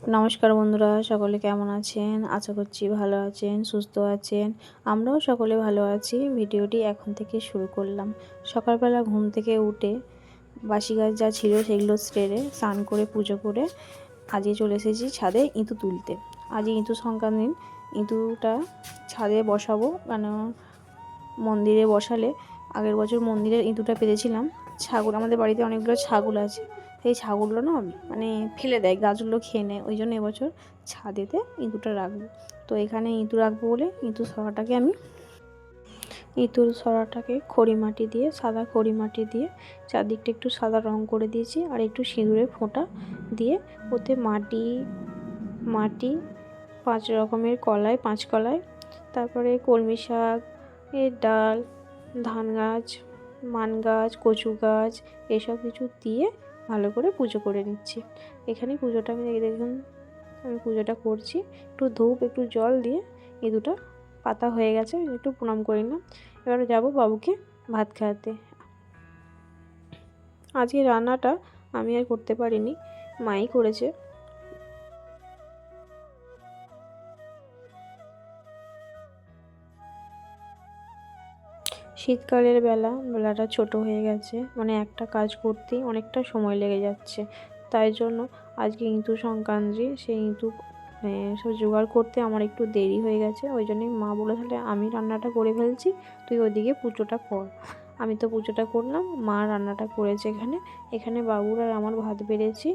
নমস্কার বন্ধুরা, সকলে কেমন আছেন? আশা করছি ভালো আছেন, সুস্থ আছেন। আমরাও সকলে ভালো আছি। ভিডিওটি এখন থেকে শুরু করলাম। সকালবেলা ঘুম থেকে উঠে বাসি কাজ যা ছিল সেগুলো সেরে স্নান করে পুজো করে আজকে চলে এসেছি ছাদে ইঁদু তুলতে। আজকে ইঁদু সংক্রান্তি, ইঁদুটা ছাদে বসাবো। কেন মন্দিরে বসালে আগের বছর মন্দিরের ইঁদুটা পেতেছিলাম। ছাগল, আমাদের বাড়িতে অনেকগুলো ছাগল আছে, সেই ছাগলগুলো না মানে ফেলে দেয়, গাছগুলো খেয়ে নেয়। ওই জন্য এবছর ছাদেতে ইঁদুরটা রাখবো। তো এখানে ইঁদুর রাখবো বলে ইঁদুর সরাটাকে খড়ি মাটি দিয়ে, সাদা খড়ি মাটি দিয়ে চারদিকটা একটু সাদা রং করে দিয়েছি, আর একটু সিঁদুরের ফোঁটা দিয়ে ওতে মাটি 5 রকমের কলাই, 5 কলাই, তারপরে কলমি শাক এর ডাল, ধান গাছ, মান গাছ, কচু গাছ, এসব কিছু দিয়ে ভালো করে পুজো করে নিচ্ছি। এখানে পুজোটা আমি পুজোটা করছি। একটু ধূপ, একটু জল দিয়ে ইঁদুটা পাতা হয়ে গেছে, একটু প্রণাম করে নিলাম। এবারে যাব বাবুকে ভাত খাওয়াতে। আজকে রান্নাটা আমি আর করতে পারিনি, মাই করেছে। শীতকালের বেলাটা ছোট হয়ে গেছে, মানে একটা কাজ করতেই অনেকটা সময় লেগে যাচ্ছে। তাই জন্য আজকে ইঁদু সংক্রান্তি, সেই ইঁদু সব জোগাড় করতে আমার একটু দেরি হয়ে গেছে। ওই জন্যই মা বলে, তাহলে আমি রান্নাটা করে ফেলছি, তুই ওইদিকে পুজোটা কর। আমি তো পুজোটা করলাম, মা রান্নাটা করেছে। এখানে বাবুর আর আমার ভাত বেড়েছি।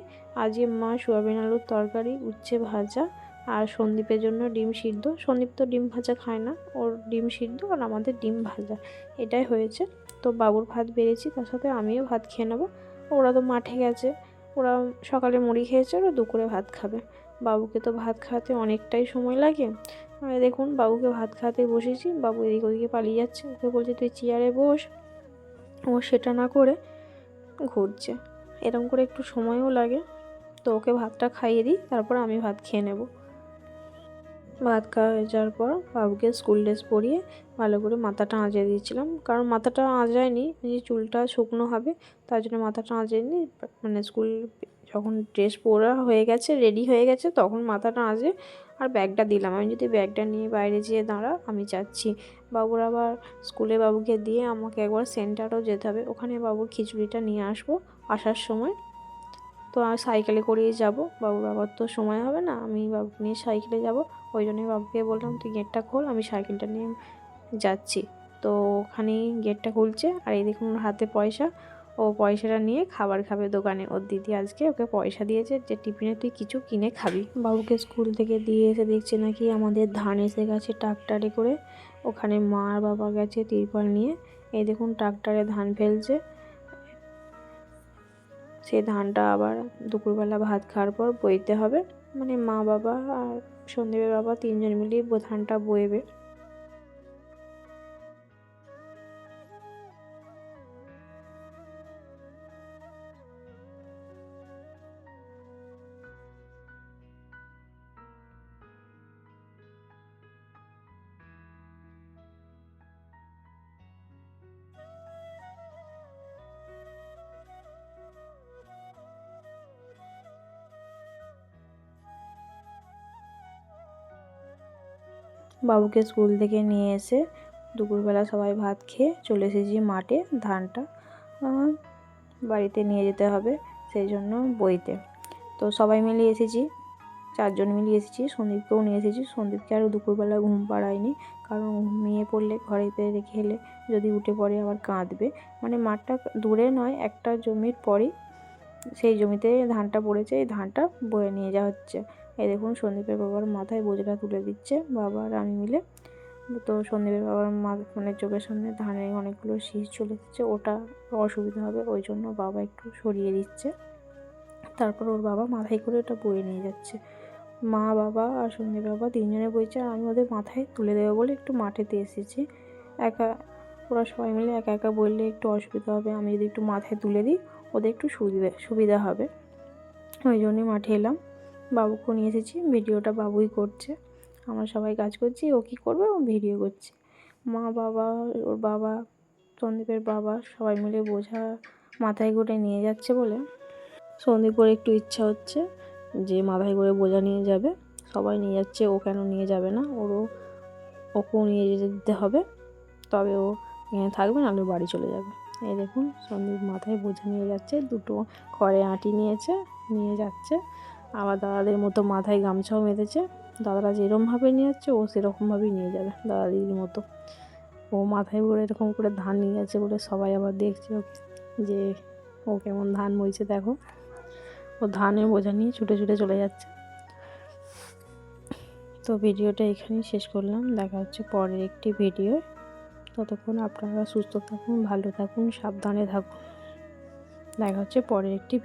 আজকে মা সোয়াবিন আলুর তরকারি, উচ্ছে ভাজা, আর সন্দীপের জন্য ডিম সিদ্ধ। সন্দীপ তো ডিম ভাজা খায় না, ওর ডিম সিদ্ধ আর আমাদের ডিম ভাজা, এটাই হয়েছে। তো বাবুর ভাত বেড়েছি, তার সাথে আমিও ভাত খেয়ে নেবো। ওরা তো মাঠে গেছে, ওরা সকালে মুড়ি খেয়েছে, ওরা দুপুরে ভাত খাবে। বাবুকে তো ভাত খাওয়াতে অনেকটাই সময় লাগে। দেখুন, বাবুকে ভাত খাওয়াতে বসেছি, বাবু এদিক ওদিকে পালিয়ে যাচ্ছে। ওকে বলছে তুই চেয়ারে বস, ও সেটা না করে ঘুরছে। এরকম করে একটু সময়ও লাগে। তো ওকে ভাতটা খাইয়ে দিই, তারপর আমি ভাত খেয়ে নেব। ভাত খাওয়া হয়ে যাওয়ার পর বাবুকে স্কুল ড্রেস পরিয়ে ভালো করে মাথাটা আঁচড়ে দিয়েছিলাম, কারণ মাথাটা আঁচড়ায়নি, যে চুলটা শুকনো হবে তার জন্য মাথাটা আঁচড়ায়নি। মানে স্কুল যখন ড্রেস পরা হয়ে গেছে, রেডি হয়ে গেছে, তখন মাথাটা আঁচড়ে আর ব্যাগটা দিলাম। আমি যদি ব্যাগটা নিয়ে বাইরে যেয়ে দাঁড়া, আমি যাচ্ছি। বাবুর আবার স্কুলে বাবুকে দিয়ে আমাকে একবার সেন্টারও যেতে হবে, ওখানে বাবুর খিচুড়িটা নিয়ে আসবো আসার সময়। তো আমি সাইকেলে করেই যাব, বাবুর আবার তো সময় হবে না, আমি বাবুকে নিয়ে সাইকেলে যাব। ওই জন্যই বাবুকে বললাম তুই গেটটা খোল, আমি সাইকেলটা নিয়ে যাচ্ছি। তো ওখানেই গেটটা খুলছে, আর এই দেখুন ওর হাতে পয়সা। ও পয়সাটা নিয়ে খাবার খাবে দোকানে। ওর দিদি আজকে ওকে পয়সা দিয়েছে যে টিফিনে তুই কিছু কিনে খাবি। বাবুকে স্কুল থেকে দিয়ে এসে দেখছে নাকি আমাদের ধান এসে গেছে ট্রাক্টরে করে। ওখানে মা আর বাবা গেছে তিরপল নিয়ে। এই দেখুন ট্রাক্টরে ধান ফেলছে। সেই ধানটা আবার দুপুরবেলা ভাত খাওয়ার পর বইতে হবে, মানে মা বাবা আর সন্দীপের বাবা 3 জন মিলিয়ে ধানটা বইবে। বাবুকে স্কুল থেকে নিয়ে এসে দুপুরবেলা সবাই ভাত খেয়ে চলে এসেছি মাঠে। ধানটা বাড়িতে নিয়ে যেতে হবে, সেই জন্য বইতে। তো সবাই মিলে এসেছি, 4 জন মিলে এসেছি। সন্দীপকেও নিয়ে এসেছি। সন্দীপকে আরও দুপুরবেলা ঘুম পাড়ায়নি, কারণ ঘুমিয়ে পড়লে ঘরেতে রেখে এলে যদি উঠে পড়ে আবার কাঁদবে। মানে মাঠটা দূরে নয়, একটা জমির পরেই সেই জমিতে ধানটা পড়েছে, এই ধানটা বয়ে নিয়ে যাওয়া হচ্ছে। এই দেখুন সন্দীপের বাবার মাথায় বোঝাটা তুলে দিচ্ছে বাবা আর আমি মিলে। তো সন্দীপের বাবার মানে চোখের সামনে ধানের অনেকগুলো শীষ চলে এসেছে, ওটা অসুবিধা হবে, ওই জন্য বাবা একটু সরিয়ে দিচ্ছে। তারপর ওর বাবা মাথায় করে ওটা বয়ে নিয়ে যাচ্ছে। মা বাবা আর সন্দীপ বাবা 3 জনে বইছে, আর আমি ওদের মাথায় তুলে দেবো বলে একটু মাঠেতে এসেছি। একা ওরা সবাই মিলে একা একা বললে একটু অসুবিধা হবে, আমি যদি একটু মাথায় তুলে দিই ওদের একটু সুবিধা হবে। ওই জন্যই মাঠে এলাম। বাবুকেও নিয়ে এসেছি, ভিডিওটা বাবুই করছে। আমরা সবাই কাজ করছি, ও কী করবে, ও ভিডিও করছে। মা বাবা, ওর বাবা, সন্দীপের বাবা সবাই মিলে বোঝা মাথায় করে নিয়ে যাচ্ছে বলে সন্দীপের একটু ইচ্ছা হচ্ছে যে মাথায় করে বোঝা নিয়ে যাবে, সবাই নিয়ে যাচ্ছে, ও কেন নিয়ে যাবে না, ওকেও নিয়ে যেতে হবে, তবে ও এখানে থাকবে, নাহলে বাড়ি চলে যাবে। এই দেখুন সন্দীপ মাথায় বোঝা নিয়ে যাচ্ছে, দুটো খড়ে আঁটি নিয়ে যাচ্ছে। আবার দাদাদের মতো মাথায় গামছাও বেঁধেছে। দাদারা যেরকমভাবে নিয়ে যাচ্ছে ও সেরকমভাবেই নিয়ে যাবে, দাদা দিদির মতো। ও মাথায় করে এরকম করে ধান নিয়ে যাচ্ছে বলে সবাই আবার দেখছে ওকে, যে ও কেমন ধান বইছে দেখো। ও ধানের বোঝা নিয়ে ছুটে ছুটে চলে যাচ্ছে। তো ভিডিওটা এখানেই শেষ করলাম, দেখা হচ্ছে পরের একটি ভিডিও। ততক্ষণ আপনারা সুস্থ থাকুন, ভালো থাকুন, সাবধানে থাকুন। দেখা হচ্ছে পরের একটি